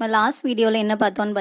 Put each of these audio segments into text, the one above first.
நம்ம லாஸ்ட் வீடியோல என்ன பார்த்தோம்னு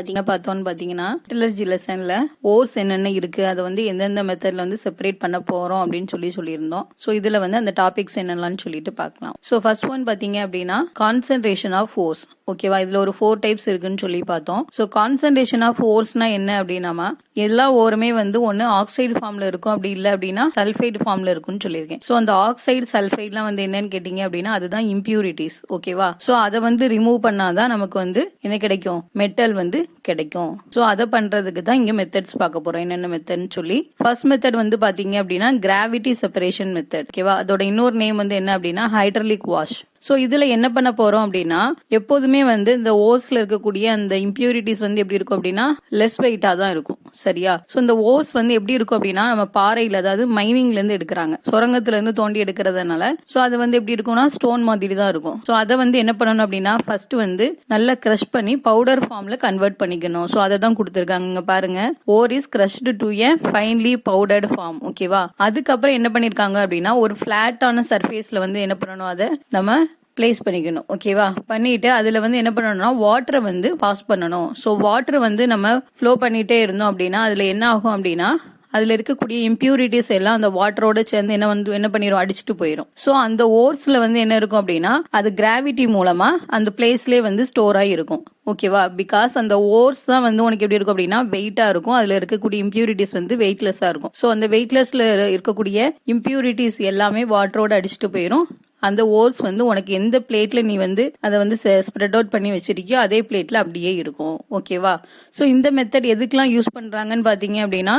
பாத்தீங்கன்னா மெட்டலர்ஜி லெசன்ல ஓர்ஸ் என்னென்ன இருக்கு, அதை வந்து எந்தெந்த மெத்தட்ல வந்து செப்பரேட் பண்ண போறோம் அப்படின்னு சொல்லியிருந்தோம். ஸோ இதுல வந்து அந்த டாபிக்ஸ் என்னென்னு சொல்லிட்டு பார்க்கலாம். ஸோ ஃபர்ஸ்ட் ஒன் பாத்தீங்க அப்படின்னா கான்சென்ட்ரேஷன் ஆஃப் ஃபோர்ஸ். ஓகேவா, இதுல ஒரு 4 டைப்ஸ் இருக்குன்னு சொல்லி பார்த்தோம். ஸோ கான்சென்ட்ரேஷன் ஆஃப் ஃபோர்ஸ்னா என்ன அப்படின்னா எல்லா ஓருமே வந்து ஒன்னு ஆக்சைடு ஃபார்ம்ல இருக்கும், அப்படி இல்லை அப்படின்னா சல்ஃபைடு ஃபார்ம்ல இருக்கும்னு சொல்லியிருக்கேன். ஸோ அந்த ஆக்சைடு சல்ஃபைட்லாம் வந்து என்னன்னு கேட்டீங்க அப்படின்னா அதுதான் இம்பியூரிட்டிஸ். ஓகேவா, ஸோ அதை வந்து ரிமூவ் பண்ணாதான் நமக்கு வந்து என்ன கிடைக்கும், மெட்டல் வந்து கிடைக்கும். ஸோ அதை பண்றதுக்கு தான் இங்க மெத்தட்ஸ் பார்க்க போறோம், என்னென்ன மெத்தட்னு சொல்லி. ஃபர்ஸ்ட் மெத்தட் வந்து பாத்தீங்க அப்படின்னா கிராவிட்டி செப்பரேஷன் மெத்தட். ஓகேவா, அதோட இன்னொரு நேம் வந்து என்ன அப்படின்னா ஹைட்ராலிக் வாஷ். சோ இதுல என்ன பண்ண போறோம் அப்படின்னா எப்போதுமே வந்து இந்த ஓர்ஸ்ல இருக்கக்கூடிய அந்த இம்பியூரிட்டிஸ் வந்து எப்படி இருக்கும் அப்படின்னா லெஸ் வெயிட்டா தான் இருக்கும். சரியா, சோ இந்த ஓர்ஸ் வந்து எப்படி இருக்கும் அப்படின்னா நம்ம பாறையில, அதாவது மைனிங்ல இருந்து எடுக்கிறாங்க, சுரங்கத்துல இருந்து தோண்டி எடுக்கிறதுனால சோ அது வந்து எப்படி இருக்கும்னா ஸ்டோன் மாதிரி தான் இருக்கும். சோ அதை வந்து என்ன பண்ணணும் அப்படின்னா ஃபர்ஸ்ட் வந்து நல்லா கிரஷ் பண்ணி பவுடர் ஃபார்ம்ல கன்வெர்ட் பண்ணிக்கணும். சோ அதை தான் கொடுத்திருக்காங்க, இங்க பாருங்க. Ore is crushed to a finely powdered form. ஓகேவா, அதுக்கப்புறம் என்ன பண்ணிருக்காங்க அப்படின்னா ஒரு பிளாட்டான சர்ஃபேஸ்ல வந்து என்ன பண்ணணும், அதை நம்ம பிளேஸ் பண்ணிக்கணும். ஓகேவா, பண்ணிட்டு அதுல வந்து என்ன பண்ணணும்னா வாட்டரை வந்து பாஸ் பண்ணணும். ஸோ வாட்டர் வந்து நம்ம ஃப்ளோ பண்ணிட்டே இருந்தோம் அப்படின்னா அதுல என்ன ஆகும் அப்படின்னா அதுல இருக்கக்கூடிய இம்பியூரிட்டிஸ் எல்லாம் அந்த வாட்டரோட சேர்ந்து என்ன பண்ணிரும், அடிச்சுட்டு போயிடும். சோ அந்த ஓர்ஸ்ல வந்து என்ன இருக்கும் அப்படின்னா அது கிராவிட்டி மூலமா அந்த பிளேஸ்லயே வந்து ஸ்டோர் ஆகி இருக்கும். ஓகேவா, பிகாஸ் அந்த ஓர்ஸ் தான் வந்து உனக்கு எப்படி இருக்கும் அப்படின்னா வெயிட்டா இருக்கும், அதுல இருக்கக்கூடிய இம்பியூரிட்டிஸ் வந்து வெயிட்லெஸ்ஸா இருக்கும். சோ அந்த வெயிட்லெஸ்ல இருக்கக்கூடிய இம்பியூரிட்டிஸ் எல்லாமே வாட்டரோட அடிச்சுட்டு போயிடும். அந்த ஓர்ஸ் வந்து உனக்கு எந்த பிளேட்ல நீ வந்து அதை வந்து ஸ்ப்ரெட் அவுட் பண்ணி வச்சிருக்கியோ அதே பிளேட்ல அப்படியே இருக்கும். ஓகேவா, சோ இந்த மெத்தட் எதுக்கெல்லாம் யூஸ் பண்றாங்கன்னு பாத்தீங்க அப்படின்னா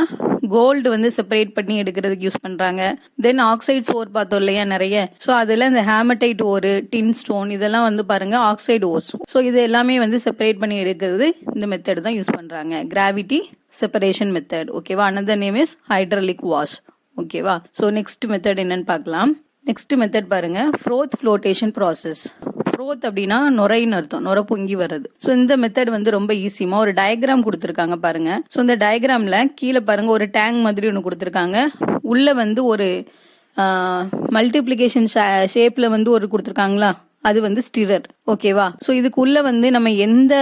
கோல்டு வந்து செப்பரேட் பண்ணி எடுக்கிறதுக்கு யூஸ் பண்றாங்க. தென் ஆக்சைட்ஸ் ஓர் பார்த்தோம் இல்லையா நிறைய. சோ அதுல இந்த ஹேமடைட் ஓர், டின் ஸ்டோன், இதெல்லாம் வந்து பாருங்க ஆக்சைடு ஓர்ஸ். சோ இது எல்லாமே வந்து செப்பரேட் பண்ணி எடுக்கிறது இந்த மெத்தட் தான் யூஸ் பண்றாங்க, கிராவிட்டி செப்பரேஷன் மெத்தட். ஓகேவா, another name is hydraulic wash. ஓகேவா, சோ நெக்ஸ்ட் மெத்தட் என்னன்னு பார்க்கலாம். நெக்ஸ்ட் மெத்தட் பாருங்க, ஃப்ரோத் ஃப்ளோட்டேஷன் ப்ராசஸ். ஃப்ரோத் அப்படின்னா நுரைன்னு அர்த்தம், நுரை பொங்கி வர்றது. சோ இந்த மெத்தட் வந்து ரொம்ப ஈஸிமா ஒரு டயக்ராம் கொடுத்திருக்காங்க பாருங்க. சோ இந்த டயக்ராம்ல கீழே பாருங்க ஒரு டேங்க் மாதிரி ஒன்று கொடுத்திருக்காங்க, உள்ள வந்து ஒரு மல்டிப்ளிகேஷன் ஷேப்ல வந்து ஒரு கொடுத்திருக்காங்களா, அது வந்து ஸ்டிரர். ஓகேவா, சோ இதுக்குள்ள வந்து நம்ம எந்த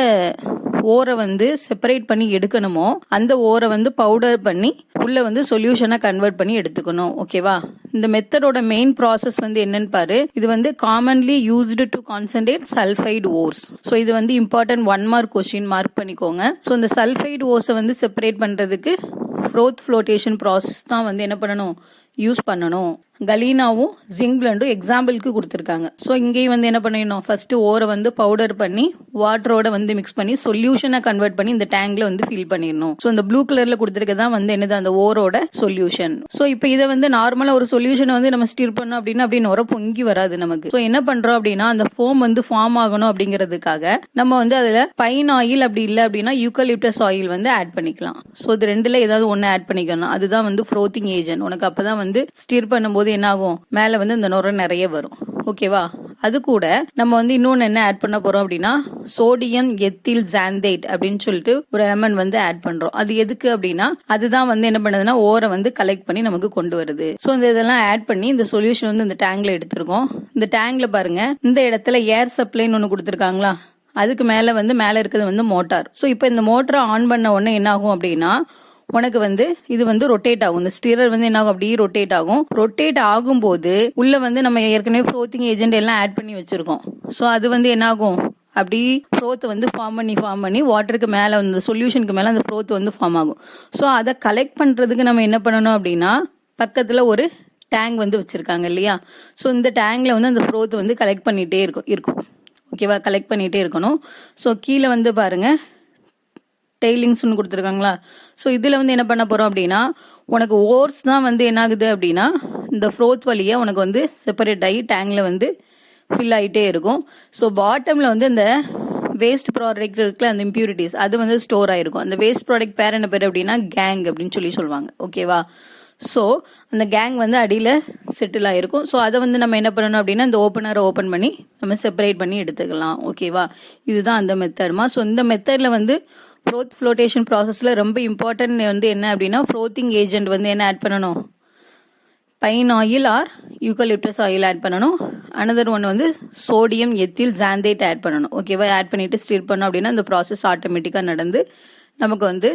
ஓரை வந்து செப்பரேட் பண்ணி எடுக்கணுமோ அந்த ஓரை வந்து பவுடர் பண்ணி உள்ள வந்து சொல்யூஷனா கன்வெர்ட் பண்ணி எடுத்துக்கணும். ஓகேவா, இந்த மெத்தடோட மெயின் ப்ராசஸ் வந்து என்னன்னு பாரு. இது வந்து commonly used to concentrate sulphide ores. So இது வந்து இம்பார்ட்டன்ட் 1 மார்க் கொஸ்டின், மார்க் பண்ணிக்கோங்க. சோ இந்த சல்ஃபைடு ஓர்ஸை வந்து செப்பரேட் பண்றதுக்கு ஃப்ரோத் ஃப்ளோட்டேஷன் ப்ராசஸ் தான் வந்து என்ன பண்ணணும், யூஸ் பண்ணணும். கலீனாவும் ஜிங்க்லண்டும் எக்ஸாம்பிளுக்கு கொடுத்திருக்காங்க. சோ இங்கேயும் வந்து என்ன பண்ணிடணும், ஃபர்ஸ்ட் ஓரை வந்து பவுடர் பண்ணி வாட்டரோட வந்து மிக்ஸ் பண்ணி சொல்யூஷனை கன்வெர்ட் பண்ணி இந்த டேங்க்ல வந்து ஃபில் பண்ணிடணும். சோ இந்த ப்ளூ கலர்ல கொடுத்திருக்கதான் வந்து என்னது அந்த ஓரோட சொல்யூஷன். சோ இப்போ இதை வந்து நார்மலா ஒரு சொல்யூஷனை வந்து நம்ம ஸ்டிர் பண்ணோம் அப்படின்னா அப்படி நுர பொங்கி வராது நமக்கு. சோ என்ன பண்றோம் அப்படின்னா அந்த ஃபோம் வந்து ஃபார்ம் ஆகணும் அப்படிங்கிறதுக்காக நம்ம வந்து அதுல பைன் ஆயில், அப்படி இல்லை அப்படின்னா யூக்கலிப்டஸ் ஆயில் வந்து ஆட் பண்ணிக்கலாம். சோ இது ரெண்டுல ஏதாவது ஒன்னு ஆட் பண்ணிக்கணும், அதுதான் வந்து ஃப்ரோத்திங் ஏஜென்ட். உனக்கு அப்பதான் வந்து ஸ்டிர் பண்ணும்போது என்ன ஆகும், மேல வந்து இந்த நுரை நிறைய வரும். ஓகேவா, அது கூட நம்ம வந்து இன்னொன்னு என்ன ஆட் பண்ண போறோம் அப்படின்னா சோடியம் எத்தில் ஜாந்தைட் அப்படின்னு சொல்லிட்டு ஒரு எலமெண்ட் வந்து ஆட் பண்றோம். அது எதுக்கு அப்படின்னா அதுதான் வந்து என்ன பண்ணுதுன்னா ஓரை வந்து கலெக்ட் பண்ணி நமக்கு கொண்டு வருது. சோ இதெல்லாம் ஆட் பண்ணி இந்த சொல்யூஷன் வந்து இந்த டேங்க்ல எடுத்திருக்கோம். இந்த டேங்க்ல பாருங்க இந்த இடத்துல ஏர் சப்ளைன்னு ஒண்ணு கொடுத்திருக்காங்களா, அதுக்கு மேல இருக்கிறது வந்து மோட்டார். சோ இப்போ இந்த மோட்டரை ஆன் பண்ண உடனே என்ன ஆகும் அப்படின்னா உனக்கு வந்து இது வந்து ரொட்டேட் ஆகும். இந்த ஸ்டிரர் வந்து என்ன ஆகும், அப்படியே ரொட்டேட் ஆகும். ரொட்டேட் ஆகும்போது உள்ள வந்து நம்ம ஏற்கனவே ஃப்ரோத்திங் ஏஜென்ட் எல்லாம் ஆட் பண்ணி வச்சிருக்கோம். சோ அது வந்து என்ன ஆகும், அப்படி ஃப்ரோத் வந்து ஃபார்ம் பண்ணி வாட்டருக்கு மேல வந்து சொல்யூஷனுக்கு மேல அந்த ஃப்ரோத் வந்து ஃபார்ம் ஆகும். சோ அதை கலெக்ட் பண்றதுக்கு நம்ம என்ன பண்ணணும் அப்படின்னா பக்கத்துல ஒரு டேங்க் வந்து வச்சிருக்காங்க இல்லையா. சோ இந்த டேங்க்ல வந்து அந்த ஃப்ரோத் வந்து கலெக்ட் பண்ணிட்டே இருக்கும். ஓகேவா, கலெக்ட் பண்ணிட்டே இருக்கணும். சோ கீழே வந்து பாருங்க டெய்லிங்ஸ் கொடுத்துருக்காங்களா. ஸோ இதில் வந்து என்ன பண்ண போகிறோம் அப்படின்னா உனக்கு ஓர்ஸ் தான் வந்து என்ன ஆகுது அப்படின்னா இந்த ஃப்ரோத் வழியா உனக்கு வந்து செப்பரேட் ஆகி டேங்க்ல வந்து ஃபில் ஆகிட்டே இருக்கும். ஸோ பாட்டமில் வந்து இந்த வேஸ்ட் ப்ராடக்ட் இருக்குல்ல, அந்த இம்பியூரிட்டிஸ் அது வந்து ஸ்டோர் ஆயிருக்கும். அந்த வேஸ்ட் ப்ராடக்ட் பேர் என்ன பேர் அப்படின்னா கேங் அப்படின்னு சொல்லுவாங்க. ஓகேவா, ஸோ அந்த கேங் வந்து அடியில் செட்டில் ஆயிருக்கும். ஸோ அதை வந்து நம்ம என்ன பண்ணணும் அப்படின்னா இந்த ஓப்பனரை ஓப்பன் பண்ணி நம்ம செப்பரேட் பண்ணி எடுத்துக்கலாம். ஓகேவா, இதுதான் அந்த மெத்தட்மா. ஸோ இந்த மெத்தட்ல வந்து ஃப்ரோத் ஃப்ளோட்டேஷன் ப்ராசஸ்ல ரொம்ப இம்பார்ட்டன்ட் வந்து என்ன அப்படின்னா ஃப்ரோத்திங் ஏஜென்ட் வந்து என்ன ஆட் பண்ணணும், pine oil or eucalyptus oil add பண்ணணும். அனதர் ஒன் வந்து சோடியம் எத்தில் ஜாந்தேட் ஆட் பண்ணணும். ஓகேவா, ஆட் பண்ணிட்டு ஸ்டிர் பண்ணோம் அப்படின்னா இந்த ப்ராசஸ் ஆட்டோமேட்டிக்காக நடந்து நமக்கு வந்து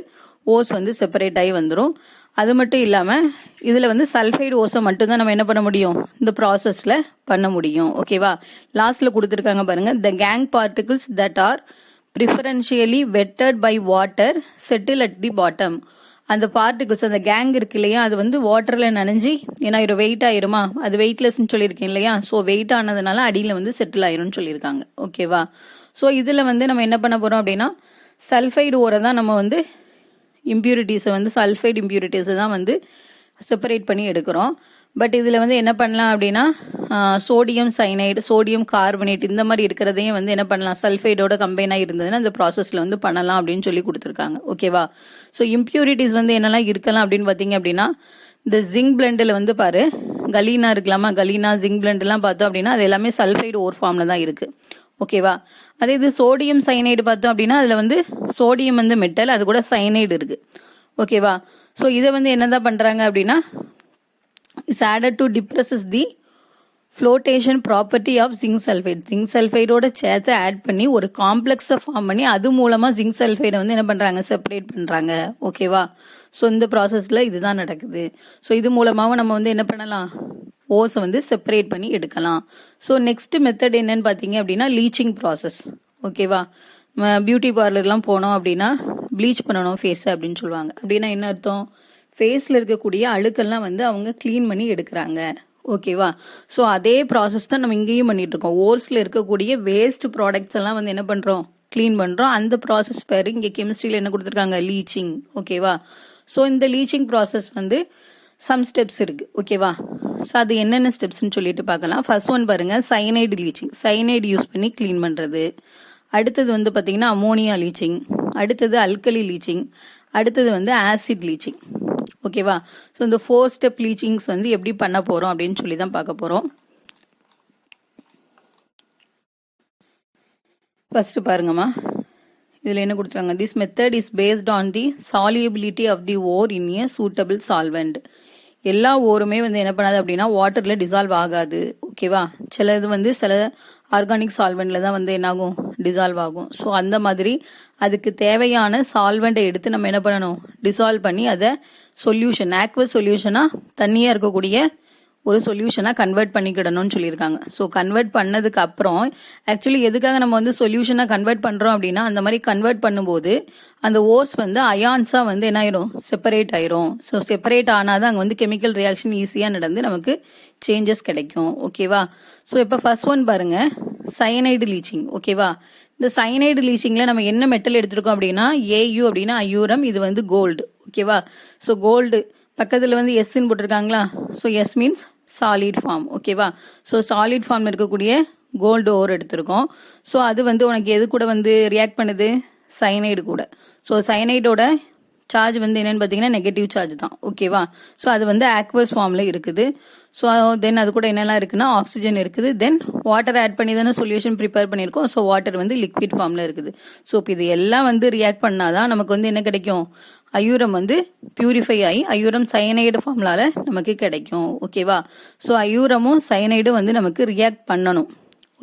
ஓஸ் வந்து செப்பரேட் ஆகி வந்துடும். அது மட்டும் இல்லாமல் இதில் வந்து சல்ஃபைடு ஓஸை மட்டும்தான் நம்ம என்ன பண்ண முடியும், இந்த ப்ராசஸில் பண்ண முடியும். ஓகேவா, லாஸ்ட்டில் கொடுத்துருக்காங்க பாருங்கள், the gangue particles that are preferentially wetted by water settle at the bottom. அந்த பார்ட்டிகிள்ஸ், அந்த கேங் இருக்கு இல்லையா, அது வந்து வாட்டரில் நனைஞ்சி ஏன்னா வெயிட் ஆயிருமா, அது வெயிட்லெஸ்ன்னு சொல்லியிருக்கேன் இல்லையா. ஸோ வெயிட் ஆனதுனால அடியில் வந்து செட்டில் ஆயிரும்னு சொல்லியிருக்காங்க. ஓகேவா, ஸோ இதில் வந்து நம்ம என்ன பண்ண போகிறோம் அப்படின்னா சல்ஃபைடு ஓரை தான் நம்ம வந்து இம்ப்யூரிட்டிஸை வந்து சல்ஃபைடு இம்ப்யூரிட்டிஸை தான் வந்து செப்பரேட் பண்ணி எடுக்கிறோம். பட் இதில் வந்து என்ன பண்ணலாம் அப்படின்னா சோடியம் சைனைடு, சோடியம் கார்பனேட் இந்த மாதிரி இருக்கிறதையும் வந்து என்ன பண்ணலாம், சல்ஃபைடோட கம்பைனாக இருந்ததுன்னா இந்த ப்ராசஸில் வந்து பண்ணலாம் அப்படின்னு சொல்லி கொடுத்துருக்காங்க. ஓகேவா, ஸோ இம்ப்யூரிட்டிஸ் வந்து என்னெல்லாம் இருக்கலாம் அப்படின்னு பார்த்தீங்க அப்படின்னா இந்த ஜிங்க் பிளெண்டில் வந்து பாரு கலீனா இருக்கலாமா, கலீனா ஜிங்க் பிளெண்ட்லாம் பார்த்தோம் அப்படின்னா அது எல்லாமே சல்ஃபைடு ஓர் ஃபார்மில் தான் இருக்குது. ஓகேவா, அதே இது சோடியம் சைனைடு பார்த்தோம் அப்படின்னா அதில் வந்து சோடியம் வந்து மெட்டல், அது கூட சைனைடு இருக்குது. ஓகேவா, ஸோ இதை வந்து என்னதான் பண்ணுறாங்க அப்படின்னா is added to depress the flotation property of zinc sulphide. Zinc சல்ஃபைடோட சேர்த்து ஆட் பண்ணி ஒரு காம்ப்ளெக்ஸை ஃபார்ம் பண்ணி அது மூலமாக ஜிங்க் சல்ஃபைடை வந்து என்ன பண்ணுறாங்க, செப்பரேட் பண்ணுறாங்க. ஓகேவா, ஸோ இந்த ப்ராசஸில் இதுதான் நடக்குது. ஸோ இது மூலமாகவும் நம்ம வந்து என்ன பண்ணலாம், ஓஸை வந்து செப்பரேட் பண்ணி எடுக்கலாம். ஸோ நெக்ஸ்ட் மெத்தட் என்னன்னு பார்த்தீங்க அப்படின்னா லீச்சிங் ப்ராசஸ். ஓகேவா, பியூட்டி பார்லர்லாம் போனோம் அப்படின்னா ப்ளீச் பண்ணணும் ஃபேஸை அப்படின்னு சொல்லுவாங்க. அப்படின்னா என்ன அர்த்தம், ஃபேஸில் இருக்கக்கூடிய அழுக்கெல்லாம் வந்து அவங்க க்ளீன் பண்ணி எடுக்கிறாங்க. ஓகேவா, ஸோ அதே ப்ராசஸ் தான் நம்ம இங்கேயும் பண்ணிட்டு இருக்கோம். ஓர்ஸில் இருக்கக்கூடிய வேஸ்ட் ப்ராடக்ட்ஸ் எல்லாம் வந்து என்ன பண்ணுறோம், க்ளீன் பண்ணுறோம். அந்த ப்ராசஸ் பேர் இங்கே கெமிஸ்ட்ரியில் என்ன கொடுத்துருக்காங்க, லீச்சிங். ஓகேவா, ஸோ இந்த லீச்சிங் ப்ராசஸ் வந்து சம் ஸ்டெப்ஸ் இருக்கு. ஓகேவா, ஸோ அது என்னென்ன ஸ்டெப்ஸ்ன்னு சொல்லிட்டு பார்க்கலாம். ஃபர்ஸ்ட் ஒன் பாருங்க, சைனைடு லீச்சிங், சைனைடு யூஸ் பண்ணி க்ளீன் பண்ணுறது. அடுத்தது வந்து பார்த்தீங்கன்னா அமோனியா லீச்சிங், அடுத்தது அல்கலி லீச்சிங், அடுத்தது வந்து ஆசிட் லீச்சிங். ஓகேவா, ஸோ இந்த 4 ஸ்டெப் லீச்சிங்ஸ் வந்து எப்படி பண்ண போகிறோம் அப்படின்னு சொல்லி தான் பார்க்க போகிறோம். ஃபர்ஸ்ட் பாருங்கம்மா, இதில் என்ன கொடுத்துருக்காங்க, this method is based on the solubility of the ore in a suitable solvent. எல்லா ஓருமே வந்து என்ன பண்ணாது அப்படின்னா வாட்டரில் டிசால்வ் ஆகாது. ஓகேவா, சில இது வந்து சில ஆர்கானிக் சால்வெண்ட்ல தான் வந்து என்னாகும், டிசால்வ் ஆகும். ஸோ அந்த மாதிரி அதுக்கு தேவையான சால்வெண்ட்டை எடுத்து நம்ம என்ன பண்ணணும், டிசால்வ் பண்ணி அதை சொல்யூஷன், ஆக்வஸ் சொல்யூஷனாக தண்ணியாக இருக்கக்கூடிய ஒரு சொல்யூஷனாக கன்வெர்ட் பண்ணிக்கிடணும்னு சொல்லியிருக்காங்க. ஸோ கன்வெர்ட் பண்ணதுக்கு அப்புறம் ஆக்சுவலி எதுக்காக நம்ம வந்து சொல்யூஷனாக கன்வெர்ட் பண்ணுறோம் அப்படின்னா அந்த மாதிரி கன்வெர்ட் பண்ணும்போது அந்த ஓர்ஸ் வந்து அயான்ஸாக வந்து என்ன ஆயிரும், செப்பரேட் ஆயிரும். ஸோ செப்பரேட் ஆனால் தான் அங்கே வந்து கெமிக்கல் ரியாக்ஷன் ஈஸியாக நடந்து நமக்கு சேஞ்சஸ் கிடைக்கும். ஓகேவா, ஸோ இப்போ ஃபர்ஸ்ட் ஒன் பாருங்க, சயனைடு லீச்சிங். ஓகேவா, இந்த சயனைடு லீச்சிங்கில் நம்ம என்ன மெட்டல் எடுத்திருக்கோம் அப்படின்னா ஏயு அப்படின்னா அயூரம், இது வந்து கோல்டு. ஓகேவா, ஸோ கோல்டு பக்கத்தில் வந்து எஸ்ன்னு போட்டிருக்காங்களா, so S means solid form. ஓகேவா, ஸோ சாலிட் ஃபார்ம் இருக்கக்கூடிய கோல்டு ஓர் எடுத்திருக்கோம். ஸோ அது வந்து உனக்கு எது கூட வந்து ரியாக்ட் பண்ணுது, சயனைடு கூட. ஸோ சயனைடோட சார்ஜ் வந்து என்னன்னு பார்த்தீங்கன்னா நெகட்டிவ் சார்ஜ் தான். ஓகேவா, ஸோ அது வந்து ஆக்வஸ் ஃபார்மில் இருக்குது. ஸோ தென் அது கூட என்னெல்லாம் இருக்குன்னா ஆக்சிஜன் இருக்குது, தென் வாட்டர் ஆட் பண்ணி தானே சொல்யூஷன் ப்ரிப்பேர் பண்ணியிருக்கோம். ஸோ வாட்டர் வந்து லிக்விட் ஃபார்மில் இருக்குது. ஸோ இப்போ இது எல்லாம் வந்து ரியாக்ட் பண்ணாதான் நமக்கு வந்து என்ன கிடைக்கும், அயூரம் வந்து பியூரிஃபை ஆகி அயூரம் சயனைடு ஃபார்ம்லால நமக்கு கிடைக்கும். ஓகேவா, ஸோ அயூரமும் சயனைடும் வந்து நமக்கு ரியாக்ட் பண்ணணும்.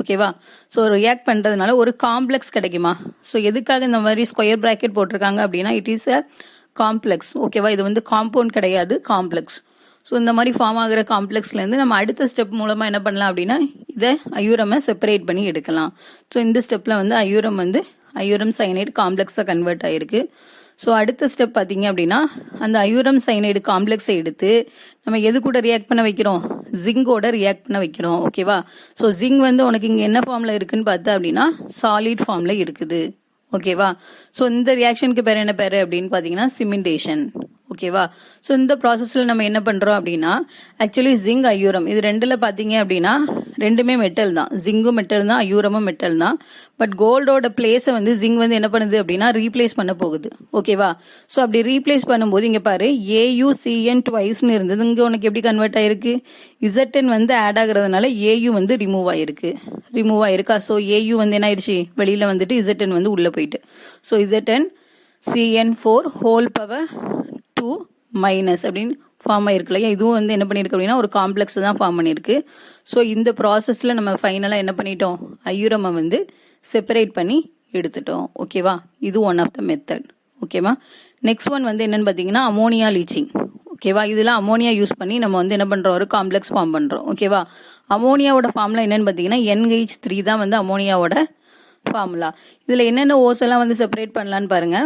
ஓகேவா, ஸோ ரியாக்ட் பண்ணுறதுனால ஒரு காம்ப்ளெக்ஸ் கிடைக்குமா. ஸோ எதுக்காக இந்த மாதிரி ஸ்கொயர் பிராக்கெட் போட்டிருக்காங்க அப்படின்னா இட் இஸ் அ காம்ப்ளெக்ஸ். ஓகேவா, இது வந்து காம்பவுண்ட் கிடையாது, காம்ப்ளெக்ஸ். ஸோ இந்த மாதிரி ஃபார்ம் ஆகிற காம்ப்ளெக்ஸ்லேருந்து நம்ம அடுத்த ஸ்டெப் மூலமாக என்ன பண்ணலாம் அப்படின்னா இதை அயூரமை செப்பரேட் பண்ணி எடுக்கலாம். ஸோ இந்த ஸ்டெப்பில் வந்து அயூரம் வந்து அயூரம் சயனைடு காம்ப்ளெக்ஸாக கன்வெர்ட் ஆகிருக்கு. ஸோ அடுத்த ஸ்டெப் பார்த்தீங்க அப்படின்னா அந்த அயூரம் சயனைடு காம்ப்ளெக்ஸை எடுத்து நம்ம எது கூட ரியாக்ட் பண்ண வைக்கிறோம், ஜிங்கோட ரியாக்ட் பண்ண வைக்கிறோம். ஓகேவா, ஸோ ஜிங்க் வந்து உனக்கு இங்கே என்ன ஃபார்மில் இருக்குன்னு பார்த்தா அப்படின்னா சாலிட் ஃபார்மில் இருக்குது. ஓகேவா, ஸோ இந்த ரியாக்ஷனுக்கு பேர் என்ன பேர் அப்படின்னு பார்த்தீங்கன்னா சிமெண்டேஷன். ஓகேவா, ஸோ இந்த ப்ராசஸில் நம்ம என்ன பண்ணுறோம் அப்படின்னா ஆக்சுவலி ஜிங்க் அயூரம் இது ரெண்டில் பார்த்தீங்க அப்படின்னா ரெண்டுமே மெட்டல் தான், ஜிங்கும் மெட்டல் தான் அயூரமும் மெட்டல் தான். பட் கோல்டோட பிளேஸை வந்து ஜிங்க் வந்து என்ன பண்ணுது அப்படின்னா ரீப்ளேஸ் பண்ண போகுது. ஓகேவா, ஸோ அப்படி ரீப்ளேஸ் பண்ணும்போது இங்கே பாரு ஏயுசிஎன் ட்வைஸ்ன்னு இருந்தது, இங்கே உனக்கு எப்படி கன்வெர்ட் ஆயிருக்கு, இசட்என் வந்து ஆட் ஆகுறதுனால ஏயு வந்து ரிமூவ் ஆயிருக்கா. ஸோ ஏயு வந்து என்ன ஆயிடுச்சு, வெளியில் வந்துட்டு இசட்என் வந்து உள்ளே போயிட்டு. So z n CN4 whole power 2 minus அப்படின்னு ஃபார்ம் ஆயிருக்கு இல்லையா, இதுவும் வந்து என்ன பண்ணியிருக்கு அப்படின்னா ஒரு காம்ப்ளெக்ஸ் தான் ஃபார்ம் பண்ணியிருக்கு. ஸோ இந்த ப்ராசஸில் நம்ம ஃபைனலாக என்ன பண்ணிட்டோம், ஐயுரமை வந்து செப்பரேட் பண்ணி எடுத்துட்டோம். ஓகேவா, இது ஒன் ஆஃப் த மெத்தட். ஓகேவா, நெக்ஸ்ட் ஒன் வந்து என்னன்னு பார்த்தீங்கன்னா அமோனியா லீச்சிங். ஓகேவா, இதெல்லாம் அமோனியா யூஸ் பண்ணி நம்ம வந்து என்ன பண்ணுறோம், ஒரு காம்ப்ளெக்ஸ் ஃபார்ம் பண்ணுறோம். ஓகேவா, அமோனியாவோட ஃபார்முலா என்னன்னு பார்த்தீங்கன்னா NH3 தான் வந்து அமோனியாவோட ஃபார்முலா. இதில் என்னென்ன ஓஸ் எல்லாம் வந்து செப்பரேட் பண்ணலான்னு பாருங்க.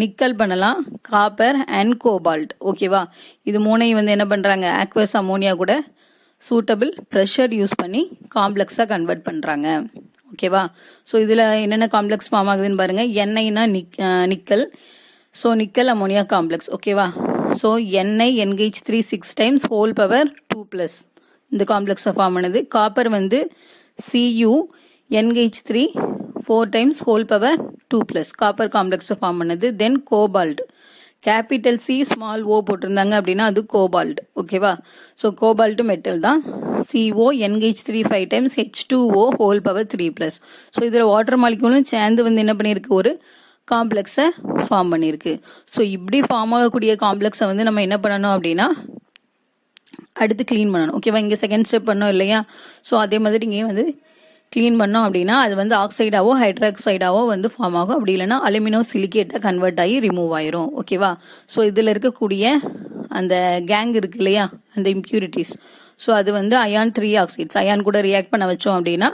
நிக்கல் பண்ணலாம், காப்பர் அண்ட் கோபால்ட். ஓகேவா, இது மூணையும் வந்து என்ன பண்ணுறாங்க, ஆக்வஸ் அமோனியா கூட சூட்டபிள் ப்ரெஷர் யூஸ் பண்ணி காம்ப்ளெக்ஸாக கன்வெர்ட் பண்ணுறாங்க. ஓகேவா, ஸோ இதில் என்னென்ன காம்ப்ளெக்ஸ் ஃபார்ம் ஆகுதுன்னு பாருங்க. எண்ணெய்னா nickel, so nickel ammonia complex. ஓகேவா, so NiNH3 6 times whole power 2+ இந்த காம்ப்ளெக்ஸை ஃபார்ம் பண்ணுது. காப்பர் வந்து Cu NH3 4 times whole power 2+ copper காம்ப்ளெக்ஸை ஃபார்ம் பண்ணுது. Then cobalt, capital C small O போட்டிருந்தாங்க அப்படின்னா அது கோபால்ட். ஓகேவா, ஸோ கோபால்ட் மெட்டல் தான். CO NH3 5 times H2O whole power 3+. So இதில் வாட்டர் மாலிக்யூலும் சேர்ந்து வந்து என்ன பண்ணியிருக்கு, ஒரு காம்ப்ளெக்ஸை ஃபார்ம் பண்ணியிருக்கு. ஸோ இப்படி ஃபார்ம் ஆகக்கூடிய காம்ப்ளெக்ஸை வந்து நம்ம என்ன பண்ணணும் அப்படின்னா அடுத்து க்ளீன் பண்ணணும். ஓகேவா, இங்கே செகண்ட் ஸ்டெப் பண்ணோம் இல்லையா, ஸோ அதே மாதிரி இங்கே வந்து க்ளீன் பண்ணோம் அப்படின்னா அது வந்து ஆக்சைடாவோ ஹைட்ராக்சைடாவோ வந்து ஃபார்ம் ஆகும். அப்படி இல்லைன்னா அலுமினோ சிலிகேட்டாக கன்வெர்ட் ஆகி ரிமூவ் ஆயிரும். ஓகேவா, ஸோ இதில் இருக்கக்கூடிய அந்த கேங் இருக்கு இல்லையா, அந்த இம்ப்யூரிட்டிஸ், ஸோ அது வந்து அயான் 3 ஆக்சைட்ஸ், அயான் கூட ரியாக்ட் பண்ண வச்சோம் அப்படின்னா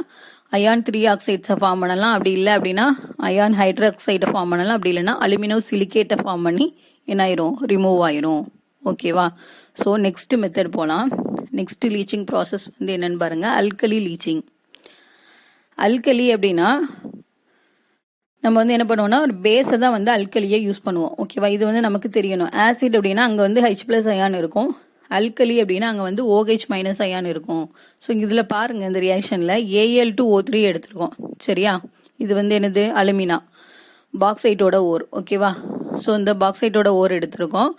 அயான் 3 ஆக்சைட்ஸை ஃபார்ம் பண்ணலாம். அப்படி இல்லை அப்படின்னா அயான் ஹைட்ராக்சைடை ஃபார்ம் பண்ணலாம். அப்படி இல்லைன்னா அலுமினோ சிலிகேட்டை ஃபார்ம் பண்ணி என்ன ஆயிரும், ரிமூவ் ஆயிரும். ஓகேவா, ஸோ நெக்ஸ்ட் மெத்தட் போகலாம். நெக்ஸ்ட் லீச்சிங் ப்ராசஸ் வந்து என்னன்னு பாருங்க, அல்கலி லீச்சிங். அல்கலி அப்படின்னா நம்ம வந்து என்ன பண்ணுவோம்னா ஒரு பேஸை தான் வந்து அல்கலியை யூஸ் பண்ணுவோம். ஓகேவா, இது வந்து நமக்கு தெரியணும். ஆசிட் அப்படின்னா அங்கே வந்து H+ அயான் இருக்கும். அல்கலி அப்படின்னா அங்கே வந்து OH- அயான் இருக்கும். ஸோ இதில் பாருங்க, இந்த ரியாக்ஷனில் Al2O3 எடுத்துருக்கோம். சரியா, இது வந்து என்னது, அலுமினா பாக்சைட்டோட ஓர். ஓகேவா, ஸோ இந்த பாக்சைட்டோட ஓர் எடுத்திருக்கோம்.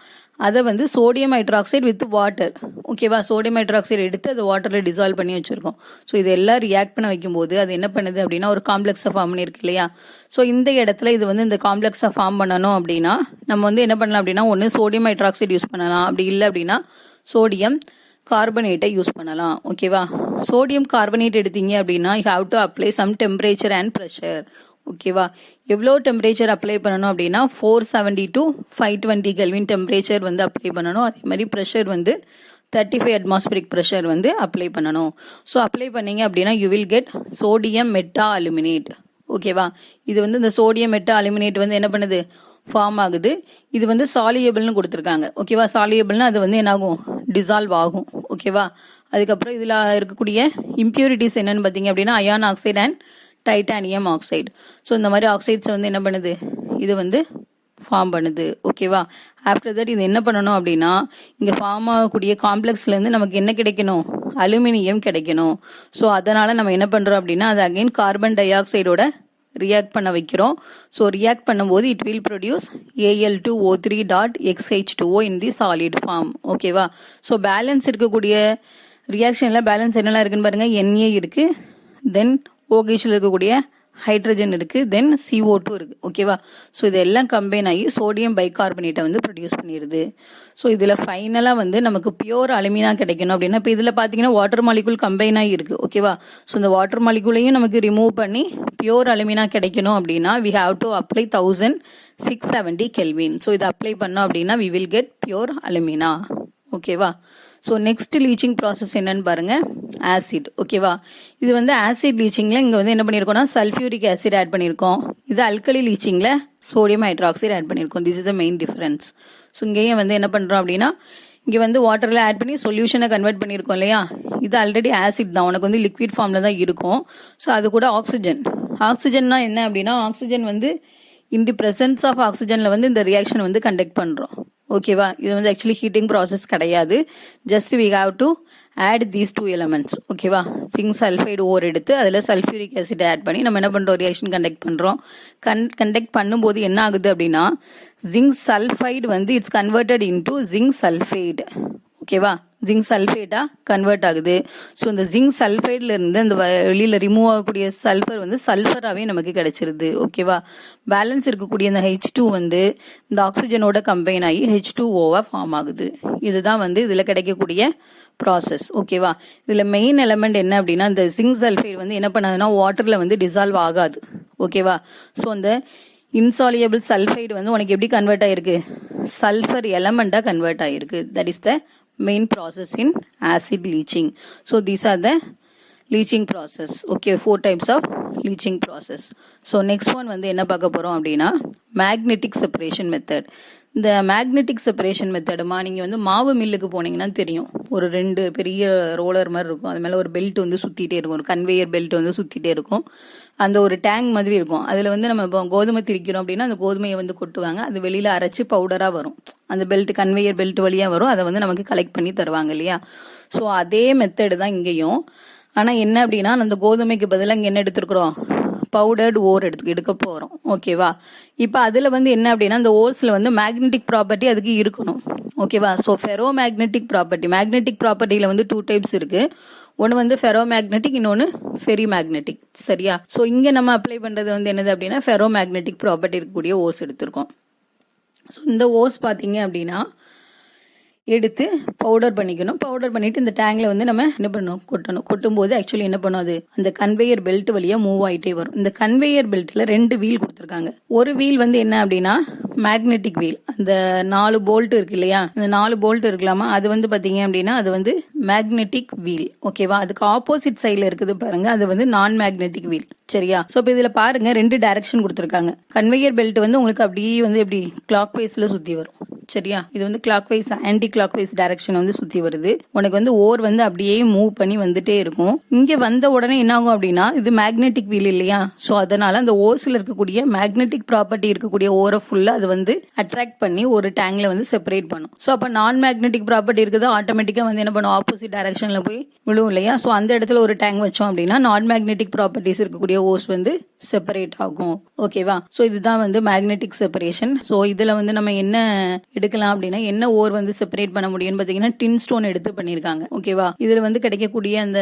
அதை வந்து சோடியம் ஹைட்ராக்சைடு வித் வாட்டர். ஓகேவா, சோடியம் ஹைட்ராக்சைடு எடுத்து அதை வாட்டரில் டிசால்வ் பண்ணி வச்சிருக்கோம். ஸோ இதெல்லாம் ரியாக்ட் பண்ண வைக்கும்போது அது என்ன பண்ணுது அப்படின்னா ஒரு காம்ப்ளெக்ஸை ஃபார்ம் பண்ணியிருக்கு இல்லையா. ஸோ இந்த இடத்துல இது வந்து இந்த காம்ப்ளெக்ஸை ஃபார்ம் பண்ணணும் அப்படின்னா நம்ம வந்து என்ன பண்ணலாம் அப்படின்னா ஒன்று சோடியம் ஹைட்ராக்சைடு யூஸ் பண்ணலாம். அப்படி இல்லை அப்படின்னா சோடியம் கார்பனேட்டை யூஸ் பண்ணலாம். ஓகேவா, சோடியம் கார்பனேட் எடுத்தீங்க அப்படின்னா you have to apply some temperature and pressure. ஓகேவா, எவ்வளோ டெம்பரேச்சர் அப்ளை பண்ணணும் அப்படின்னா 470 to 520 கெல்வின் டெம்பரேச்சர் வந்து அப்ளை பண்ணணும். அதே மாதிரி ப்ரெஷர் வந்து 35 அட்மாஸ்பிரிக் ப்ரெஷர் வந்து அப்ளை பண்ணணும். ஸோ அப்ளை பண்ணீங்க அப்படின்னா you will get sodium meta aluminate. ஓகேவா, இது வந்து இந்த சோடியம் மெட்டா அலுமினேட் வந்து என்ன பண்ணுது, ஃபார்ம் ஆகுது. இது வந்து சாலியபிள்னு கொடுத்துருக்காங்க. ஓகேவா, சாலியபிள்னா அது வந்து என்னாகும், டிசால்வ் ஆகும். ஓகேவா, அதுக்கப்புறம் இதில் இருக்கக்கூடிய இம்பியூரிட்டிஸ் என்னன்னு பார்த்தீங்க அப்படின்னா iron oxide and titanium oxide. So இந்த மாதிரி ஆக்சைட்ஸ் வந்து என்ன பண்ணுது, இது வந்து ஃபார்ம் பண்ணுது. ஓகேவா, ஆஃப்டர் தட் இது என்ன பண்ணணும் அப்படின்னா இங்கே ஃபார்ம் ஆகக்கூடிய காம்ப்ளெக்ஸ்லேருந்து நமக்கு என்ன கிடைக்கணும், அலுமினியம் கிடைக்கணும். ஸோ அதனால் நம்ம என்ன பண்ணுறோம் அப்படின்னா அது அகைன் கார்பன் டை ஆக்சைடோட ரியாக்ட் பண்ண வைக்கிறோம். ஸோ ரியாக்ட் பண்ணும்போது it will produce Al2O3.XH2O in the solid form. ஓகேவா, ஸோ பேலன்ஸ் இருக்கக்கூடிய ரியாக்ஷனில் பேலன்ஸ் என்னெல்லாம் இருக்குன்னு பாருங்க. Na இருக்கு, தென் OHல இருக்கக்கூடிய ஹைட்ரஜன் இருக்கு, தென் CO2 இருக்கு. ஓகேவா, ஸோ இதெல்லாம் கம்பைன் ஆகி சோடியம் பைகார்பனேட்டை வந்து ப்ரொடியூஸ் பண்ணிடுது. ஸோ இதில் ஃபைனலாக வந்து நமக்கு பியூர் அலுமினா கிடைக்கணும் அப்படின்னா இப்போ இதில் பார்த்தீங்கன்னா வாட்டர் மாலிகுல் கம்பைன் ஆகி இருக்கு. ஓகேவா, ஸோ இந்த வாட்டர் மாலிகுலையும் நமக்கு ரிமூவ் பண்ணி பியூர் அலுமினா கிடைக்கணும் அப்படின்னா we have to apply 1670 kelvin. So இதை அப்ளை பண்ணோம் அப்படின்னா we will get pure alumina. ஓகேவா, ஸோ நெக்ஸ்ட் லீச்சிங் ப்ராசஸ் என்னன்னு பாருங்க, ஆசிட். ஓகேவா, இது வந்து ஆசிட் லீச்சிங்ல இங்கே வந்து என்ன பண்ணியிருக்கோம்னா சல்ஃபியூரிக் ஆசிட் ஆட் பண்ணியிருக்கோம். இது அல்கலி லீச்சிங்ல சோடியம் ஹைட்ராக்சைடு ஆட் பண்ணியிருக்கோம். This is the main difference. So இங்கேயும் வந்து என்ன பண்ணுறோம் அப்படின்னா இங்கே வந்து வாட்டரில் ஆட் பண்ணி சொல்யூஷனை கன்வெர்ட் பண்ணியிருக்கோம் இல்லையா. இது ஆல்ரெடி ஆசிட் தான், உனக்கு வந்து லிக்விட் ஃபார்மில் தான் இருக்கும். ஸோ அது கூட ஆக்சிஜன். ஆக்சிஜன்னா என்ன அப்படின்னா ஆக்சிஜன் வந்து இன் தி பிரசன்ஸ் ஆஃப் ஆக்சிஜனில் வந்து இந்த ரியாக்ஷன் வந்து கண்டக்ட் பண்ணுறோம். ஓகேவா, இது வந்து ஆக்சுவலி ஹீட்டிங் ப்ராசஸ் கிடையாது. Just we have to add these 2 elements. ஓகேவா, ஜிங்க் சல்ஃபைடு ஓர் எடுத்து அதில் சல்ஃபியூரிக் ஆசிட் ஆட் பண்ணி நம்ம என்ன பண்ணுறோம், ரியாக்ஷன் கண்டக்ட் பண்ணுறோம். கண்டக்ட் பண்ணும்போது என்ன ஆகுது அப்படின்னா ஜிங்க் சல்ஃபைடு வந்து it's converted into zinc sulphate. ஓகேவா, ஜிங்க் சல்ஃபேட்டா கன்வெர்ட் ஆகுது. ஸோ இந்த ஜிங்க் சல்ஃபைட்ல இருந்து அந்த வெளியில ரிமூவ் ஆகக்கூடிய சல்ஃபர் வந்து சல்ஃபராகவே நமக்கு கிடைச்சிருது. ஓகேவா? பேலன்ஸ் இருக்கக்கூடிய இந்த H2 வந்து இந்த ஆக்சிஜனோட கம்பைன் ஆகி H2O ஃபார்ம் ஆகுது. இதுதான் வந்து இதுல கிடைக்கக்கூடிய ப்ராசஸ். ஓகேவா? இதுல மெயின் எலமெண்ட் என்ன அப்படின்னா இந்த ஜிங்க் சல்ஃபைட் வந்து என்ன பண்ணாதுன்னா வாட்டர்ல வந்து டிசால்வ் ஆகாது. ஓகேவா? ஸோ அந்த இன்சாலியபிள் சல்ஃபைடு வந்து உனக்கு எப்படி கன்வெர்ட் ஆயிருக்கு? சல்ஃபர் எலமெண்டா கன்வெர்ட் ஆயிருக்கு. That is the main process in acid leaching. So these are the leaching process. Okay, 4 types of leaching process. So next one வந்து என்ன பார்க்க போறோம் அப்படின்னா மேக்னெட்டிக் செப்பரேஷன் மெத்தட். இந்த மேக்னெட்டிக் செப்பரேஷன் மெத்தடுமா நீங்கள் வந்து மாவு மில்லுக்கு போனீங்கன்னா தெரியும். ஒரு 2 பெரிய ரோலர் மாதிரி இருக்கும். அது மேலே ஒரு பெல்ட் வந்து சுற்றிட்டே இருக்கும். ஒரு கன்வேயர் பெல்ட் வந்து சுற்றிட்டே இருக்கும். அந்த ஒரு டேங்க் மாதிரி இருக்கும். அதில் வந்து நம்ம இப்போ கோதுமை திரிக்கிறோம் அப்படின்னா அந்த கோதுமையை வந்து கொட்டுவாங்க. அது வெளியில் அரைச்சி பவுடராக வரும். அந்த பெல்ட் கன்வேயர் பெல்ட் வழியாக வரும். அதை வந்து நமக்கு கலெக்ட் பண்ணி தருவாங்க இல்லையா? ஸோ அதே மெத்தடு தான் இங்கேயும். ஆனால் என்ன அப்படின்னா அந்த கோதுமைக்கு பதிலாக இங்கே என்ன எடுத்துருக்குறோம்? பவுடர்டு ஓர் எடுக்க போகிறோம். ஓகேவா? இப்போ அதில் வந்து என்ன அப்படின்னா அந்த ஓர்ஸில் வந்து மேக்னெட்டிக் ப்ராப்பர்ட்டி அதுக்கு இருக்கணும். ஓகேவா? So ferro magnetic property. Magnetic ப்ராப்பர்ட்டியில் வந்து 2 types இருக்கு. ஒன்று வந்து ஃபெரோ மேக்னெட்டிக், இன்னொன்று ஃபெரி மேக்னெட்டிக். சரியா? ஸோ இங்கே நம்ம அப்ளை பண்ணுறது வந்து என்னது அப்படின்னா ஃபெரோ மேக்னெட்டிக் ப்ராப்பர்ட்டி இருக்கக்கூடிய ஓர்ஸ் எடுத்திருக்கோம். ஸோ இந்த ஓர்ஸ் பார்த்தீங்க அப்படின்னா எடுத்து பவுடர் பண்ணிக்கணும். பவுடர் பண்ணிட்டு இந்த டேங்க்ல வந்து நம்ம என்ன பண்ணணும்? கொட்டணும். கொட்டும் போது ஆக்சுவலி என்ன பண்ணும்? அது அந்த கன்வேயர் பெல்ட் வழியா மூவ் ஆயிட்டே வரும். இந்த கன்வேயர் பெல்ட்ல 2 வீல் கொடுத்துருக்காங்க. ஒரு வீல் வந்து என்ன அப்படின்னா மேக்னெட்டிக் வீல். அந்த 4 போல்ட் இருக்கு இல்லையா? இந்த 4 போல்ட் இருக்கலாமா? அது வந்து பாத்தீங்க அப்படின்னா அது வந்து மேக்னெட்டிக் வீல். ஓகேவா? அதுக்கு ஆப்போசிட் சைட்ல இருக்குது பாருங்க, அது வந்து நான் மேக்னெட்டிக் வீல். சரியா? சோ இப்ப இதுல பாருங்க 2 டைரக்ஷன் கொடுத்துருக்காங்க. கன்வேயர் பெல்ட் வந்து உங்களுக்கு அப்படியே வந்து எப்படி கிளாக் வைஸ்ல சுத்தி வரும். சரியா? இது வந்து clockwise anticlockwise direction வந்து சுத்தி வருது. உனக்கு வந்து ஓர் வந்து அப்படியே மூவ் பண்ணி வந்துட்டே இருக்கும். இங்க வந்த உடனே என்ன ஆகும் அப்படின்னா இது மேக்னெட்டிக் வீல் இல்லையா? சோ அதனால அந்த ஓர்ஸ்ல இருக்கக்கூடிய மேக்னெட்டிக் ப்ராப்பர்ட்டி இருக்கக்கூடிய ஓரை ஃபுல்லா அது வந்து அட்ராக்ட் பண்ணி ஒரு டேங்க்ல வந்து செப்பரேட் பண்ணும். சோ அப்ப நான் மேக்னெட்டிக் ப்ராப்பர்ட்டி இருக்குது ஆட்டோமேட்டிக்கா வந்து என்ன பண்ணும்? ஆப்போசிட் டைரக்ஷன்ல போய் விழுவும் இல்லையா? சோ அந்த இடத்துல ஒரு டேங்க் வச்சோம் அப்படின்னா நான் மேக்னெட்டிக் ப்ராப்பர்ட்டிஸ் இருக்கக்கூடிய ஓர்ஸ் வந்து செப்பரேட் ஆகும். ஓகேவா? சோ இதுதான் வந்து மேக்னெட்டிக் செப்பரேஷன். சோ இதுல வந்து நம்ம என்ன எடுக்கலாம் அப்படின்னா என்ன ஓர் வந்து செப்பரேட் பண்ண முடியும்னு பாத்தீங்கன்னா டின் ஸ்டோன் எடுத்து பண்ணிருக்காங்க. ஓகேவா? இதுல வந்து கிடைக்கக்கூடிய அந்த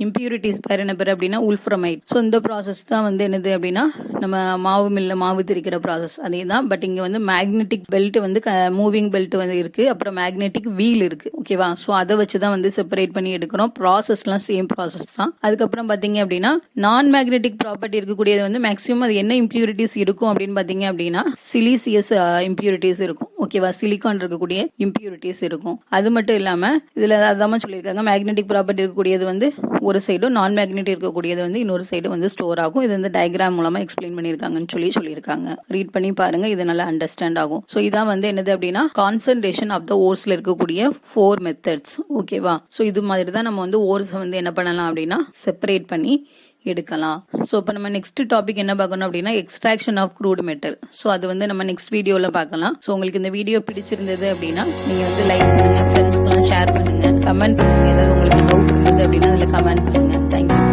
இம்பியூரிட்டிஸ் பேர் என்ன பேர் அப்படின்னா உல்ஃப்ரமைட். சோ இந்த ப்ராசஸ் தான் வந்து என்னது அப்படின்னா நம்ம மாவு மில்ல மாவு திரிக்கிற ப்ராசஸ் அதே தான். பட் இங்க வந்து மேக்னெட்டிக் பெல்ட் வந்து மூவிங் பெல்ட் வந்து இருக்கு. அப்புறம் மேக்னெட்டிக் வீல் இருக்கு. ஓகேவா? சோ அதை வச்சுதான் வந்து செப்பரேட் பண்ணி எடுக்கிறோம். ப்ராசஸ்லாம் சேம் ப்ராசஸ் தான். அதுக்கப்புறம் பாத்தீங்க அப்படின்னா நான் மேக்னெட்டிக் ப்ராப்பர்ட்டி இருக்கக்கூடியது வந்து மேக்ஸிமம் அது என்ன இம்பியூரிட்டிஸ் இருக்கும் அப்படின்னு பாத்தீங்க அப்படின்னா சிலிசியஸ் இம்பியூரிட்டிஸ் இருக்கும். ஓகேவா? சிலிகான் இருக்கக்கூடிய இம்பியூரிட்டிஸ் இருக்கும். அது மட்டும் இல்லாம இதுல அதான் சொல்லியிருக்காங்க மேக்னெட்டிக் ப்ராப்பர்ட்டி இருக்கக்கூடியது வந்து ஒரு சைடும் நான் மேக்னெட்டிக் இருக்கக்கூடியது வந்து இன்னொரு சைடு வந்து ஸ்டோர் ஆகும். இது வந்து டயக்ராம் மூலமா எக்ஸ்பிளைன் பண்ணிருக்காங்கன்னு சொல்லியிருக்காங்க. ரீட் பண்ணி பாருங்க, இது நல்லா அண்டர்ஸ்டாண்ட் ஆகும். சோ இதான் வந்து என்னது அப்படின்னா கான்சன்ட்ரேஷன் ஆஃப் த ஓர்ஸ்ல இருக்கக்கூடிய 4 மெத்தட்ஸ். ஓகேவா? சோ இது மாதிரி தான் நம்ம வந்து ஓர்ஸ் வந்து என்ன பண்ணலாம் அப்படின்னா செப்பரேட் பண்ணி எடுக்கலாம். சோ இப்போ நம்ம நெக்ஸ்ட் டாபிக் என்ன பார்க்கணும் அப்படின்னா extraction of crude metal. So அது வந்து நம்ம நெக்ஸ்ட் வீடியோல பார்க்கலாம். சோ உங்களுக்கு இந்த வீடியோ பிடிச்சிருந்தது அப்படின்னா நீங்க வந்து லைக் பண்ணுங்க, ஃப்ரெண்ட்ஸ்க்கு எல்லாம் ஷேர் பண்ணுங்க, கமெண்ட் பண்ணுங்க. ஏதாவது உங்களுக்கு டவுட் இருந்தது அப்படின்னா அதுல கமெண்ட் பண்ணுங்க. தேங்க்யூ.